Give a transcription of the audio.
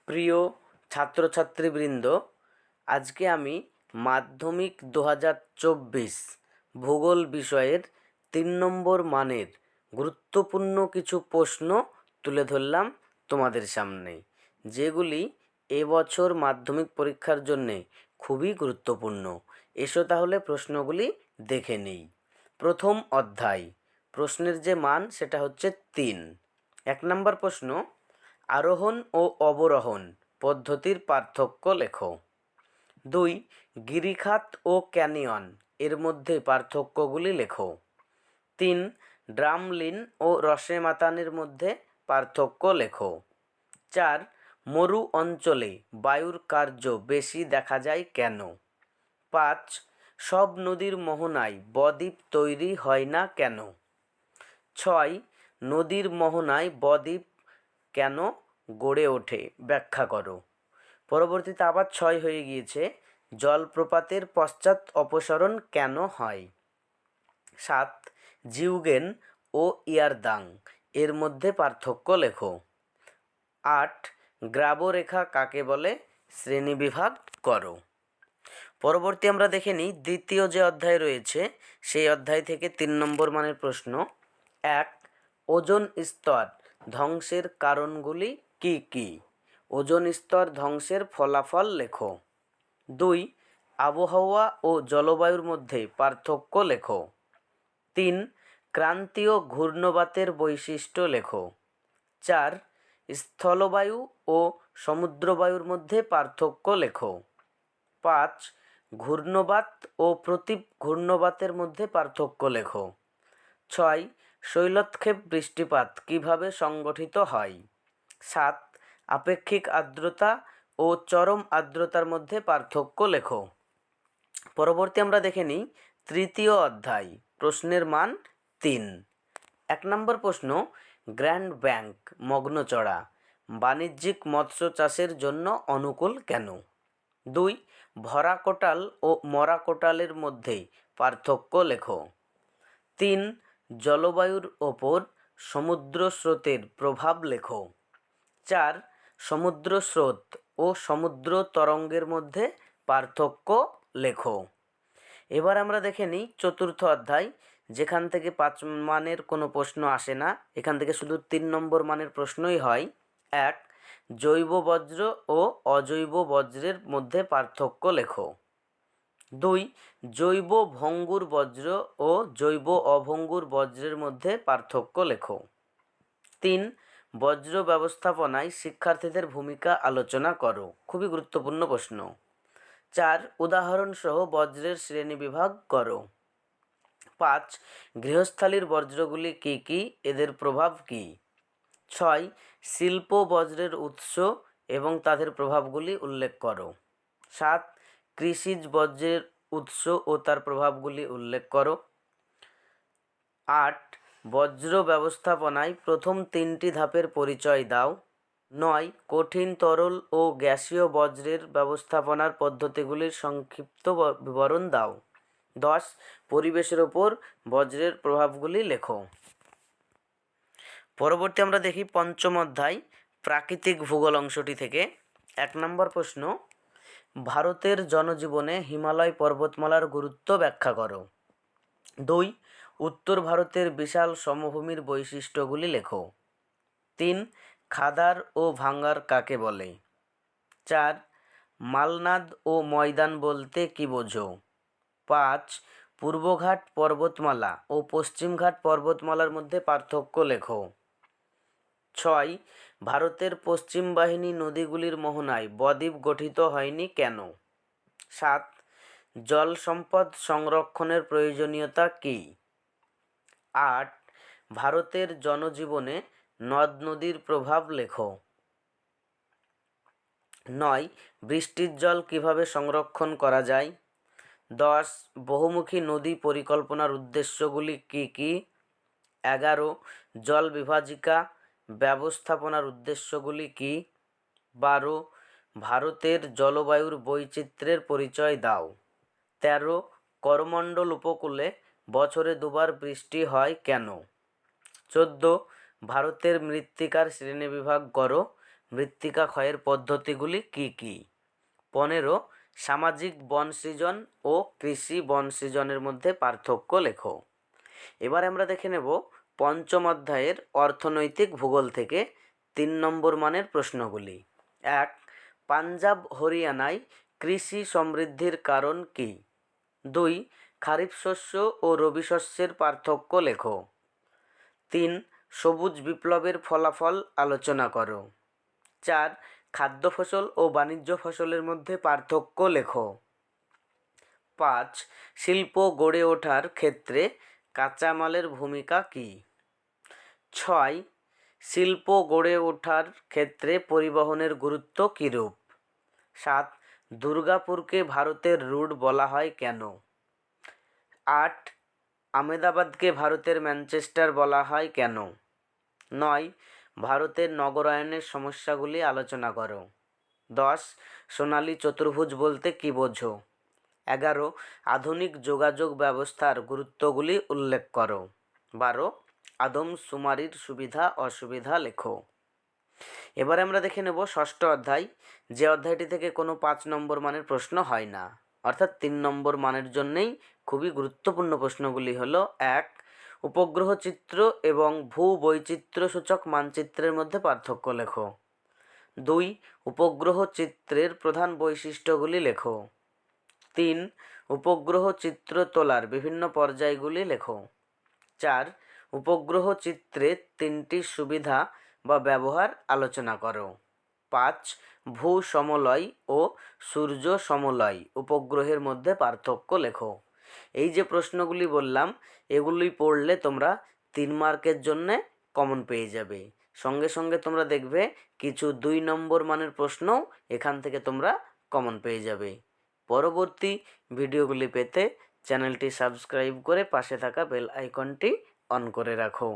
প্রিয় ছাত্রছাত্রীবৃন্দ, আজকে আমি মাধ্যমিক 2024 ভূগোল বিষয়ের 3 নম্বর মানের গুরুত্বপূর্ণ কিছু প্রশ্ন তুলে ধরলাম তোমাদের সামনে, যেগুলি এবছর মাধ্যমিক পরীক্ষার জন্যে খুবই গুরুত্বপূর্ণ। এসো তাহলে প্রশ্নগুলি দেখে নিই। প্রথম অধ্যায়, প্রশ্নের যে মান সেটা হচ্ছে 3। 1 নম্বর প্রশ্ন, আরোহণ ও অবরোহণ পদ্ধতির পার্থক্য লেখো। 2, গিরিখাত ও ক্যানিয়ন এর মধ্যে পার্থক্যগুলি লেখো। 3, ড্রামলিন ও রসেমাতানের মধ্যে পার্থক্য লেখো। 4, মরু অঞ্চলে বায়ুর কার্য বেশি দেখা যায় কেন? 5, সব নদীর মোহনায় বদ্বীপ তৈরি হয় না কেন? 6, নদীর মোহনায় বদ্বীপ কেন গড়ে ওঠে ব্যাখ্যা করো। পরবর্তীতে আবার 6 হয়ে গিয়েছে, জলপ্রপাতের পশ্চাৎ অপসরণ কেন হয়? 7, জিউগেন ও ইয়ারদাং এর মধ্যে পার্থক্য লেখো। 8, গ্রাবরেখা কাকে বলে শ্রেণীবিভাগ করো। পরবর্তী আমরা দেখে নিই দ্বিতীয় যে অধ্যায় রয়েছে সেই অধ্যায় থেকে 3 নম্বর মানের প্রশ্ন। 1, ওজোন স্তর ধ্বংসের কারণগুলি কি কি? ওজোন স্তর ধ্বংসের ফলাফল লেখো। 2, আবহাওয়া ও জলবায়ুর মধ্যে পার্থক্য লেখো। 3, ক্রান্তীয় ঘূর্ণবাতের বৈশিষ্ট্য লেখো। 4, স্থলবায়ু ও সমুদ্রবায়ুর মধ্যে পার্থক্য লেখো। 5, ঘূর্ণবাত ও প্রতীপ ঘূর্ণবাতের মধ্যে পার্থক্য লেখো। 6, শৈলক্ষেপ বৃষ্টিপাত কিভাবে সংগঠিত হয়? 7, আপেক্ষিক আর্দ্রতা ও চরম আর্দ্রতার মধ্যে পার্থক্য লেখো। পরবর্তী আমরা দেখে নিই তৃতীয় অধ্যায়, প্রশ্নের মান 3। 1 নম্বর প্রশ্ন, গ্র্যান্ড ব্যাংক মগ্নচড়া বাণিজ্যিক মৎস্য চাষের জন্য অনুকূল কেন? 2, ভরা কোটাল ও মরা কোটালের মধ্যে পার্থক্য লেখো। 3, জলবায়ুর ওপর সমুদ্র স্রোতের প্রভাব লেখো। 4, সমুদ্র স্রোত ও সমুদ্র তরঙ্গের মধ্যে পার্থক্য লেখো। এবার আমরা দেখে নিই চতুর্থ অধ্যায়, যেখান থেকে 5 মানের কোনো প্রশ্ন আসে না, এখান থেকে শুধু 3 নম্বর মানের প্রশ্নই হয়। 1, জৈব বজ্র ও অজৈব বজ্রের মধ্যে পার্থক্য লেখো। 2, জৈব ভঙ্গুর বজ্র ও জৈব অভঙ্গুর বজ্রের মধ্যে পার্থক্য লেখো। 3, বজ্র ব্যবস্থাপনায় শিক্ষার্থীদের ভূমিকা আলোচনা করো। খুবই গুরুত্বপূর্ণ প্রশ্ন। 4, উদাহরণসহ বজ্রের শ্রেণীবিভাগ করো। 5, গৃহস্থালির বজ্রগুলি কী কী, এদের প্রভাব কী? 6, শিল্প বজ্রের উৎস এবং তাদের প্রভাবগুলি উল্লেখ করো। 7, কৃষিজ বজ্রের উৎস ও তার প্রভাবগুলি উল্লেখ করো। 8, বজ্র ব্যবস্থাপনায় প্রথম 3টি ধাপের পরিচয় দাও। 9, কঠিন তরল ও গ্যাসীয় বজ্রের ব্যবস্থাপনার পদ্ধতিগুলির সংক্ষিপ্ত বিবরণ দাও। 10, পরিবেশের ওপর বজ্রের প্রভাবগুলি লেখো। পরবর্তী আমরা দেখি পঞ্চম অধ্যায়, প্রাকৃতিক ভূগোল অংশটি থেকে। 1 নম্বর প্রশ্ন, ভারতের জনজীবনে হিমালয় পর্বতমালার গুরুত্ব ব্যাখ্যা করো। 2, উত্তর ভারতের বিশাল সমভূমির বৈশিষ্ট্যগুলি লেখো। 3, খাদার ও ভাঙ্গার কাকে বলে? 4, মালনাদ ও ময়দান বলতে কী বোঝো? 5, পূর্বঘাট পর্বতমালা ও পশ্চিমঘাট পর্বতমালার মধ্যে পার্থক্য লেখো। 6, ভারতের পশ্চিম বাহিনী নদীগুলির মোহনায় বদ্বীপ গঠিত হয়নি কেন? 7, জল সম্পদ সংরক্ষণের প্রয়োজনীয়তা কী? 8, ভারতের জনজীবনে নদ নদীর প্রভাব লেখো। 9, বৃষ্টির জল কিভাবে সংরক্ষণ করা যায়? 10, বহুমুখী নদী পরিকল্পনার উদ্দেশ্যগুলি কী কী? 11, জল বিভাজিকা ব্যবস্থাপনার উদ্দেশ্যগুলি কী? 12, ভারতের জলবায়ুর বৈচিত্র্যের পরিচয় দাও। 13, করমণ্ডল উপকূলে বছরে 2বার বৃষ্টি হয় কেন? 14, ভারতের মৃত্তিকার শ্রেণীবিভাগ করো। মৃত্তিকা ক্ষয়ের পদ্ধতিগুলি কি কি? 15 সামাজিক বন সৃজন ও কৃষি বন সৃজনের মধ্যে পার্থক্য লেখো। এবার আমরা দেখে নেব পঞ্চম অধ্যায়ের অর্থনৈতিক ভূগোল থেকে 3 নম্বর মানের প্রশ্নগুলি। 1 পাঞ্জাব হরিয়ানায় কৃষি সমৃদ্ধির কারণ কি? 2 খারিফ শস্য ও রবি শস্যের পার্থক্য লেখো। 3 সবুজ বিপ্লবের ফলাফল আলোচনা করো। 4 খাদ্য ফসল ও বাণিজ্য ফসলের মধ্যে পার্থক্য লেখো। 5 শিল্প গড়ে ওঠার ক্ষেত্রে কাঁচামালের ভূমিকা কী? 6 শিল্প গড়ে ওঠার ক্ষেত্রে পরিবহনের গুরুত্ব কীরূপ? 7 দুর্গাপুরকে ভারতের রুট বলা হয় কেন? 8 আমেদাবাদকে ভারতের ম্যানচেস্টার বলা হয় কেন? 9 ভারতের নগরায়নের সমস্যাগুলি আলোচনা করো। 10 সোনালী চতুর্ভুজ বলতে কী বোঝো? 11 আধুনিক যোগাযোগ ব্যবস্থার গুরুত্বগুলি উল্লেখ করো। 12 আদমশুমারির সুবিধা অসুবিধা লেখো। এবারে আমরা দেখে নেব ষষ্ঠ অধ্যায়, যে অধ্যায়টি থেকে কোনো 5 নম্বর মানের প্রশ্ন হয় না, অর্থাৎ 3 নম্বর মানের জন্যেই খুবই গুরুত্বপূর্ণ প্রশ্নগুলি হলো: 1 উপগ্রহ চিত্র এবং ভূ বৈচিত্র্যসূচক মানচিত্রের মধ্যে পার্থক্য লেখো। 2 উপগ্রহ চিত্রের প্রধান বৈশিষ্ট্যগুলি লেখো। 3 উপগ্রহ চিত্র তোলার বিভিন্ন পর্যায়গুলি লেখো। 4 উপগ্রহ চিত্রে 3টি সুবিধা বা ব্যবহার আলোচনা করো। 5 ভূ সমলয় ও সূর্য সমলয় উপগ্রহের মধ্যে পার্থক্য লেখো। এই যে প্রশ্নগুলি বললাম, এগুলি পড়লে তোমরা 3 মার্কের জন্যে কমন পেয়ে যাবে। সঙ্গে সঙ্গে তোমরা দেখবে কিছু 2 নম্বর মানের প্রশ্নও এখান থেকে তোমরা কমন পেয়ে যাবে। পরবর্তী ভিডিওগুলি পেতে চ্যানেলটি সাবস্ক্রাইব করে পাশে থাকা বেল আইকনটি অন করে রাখো।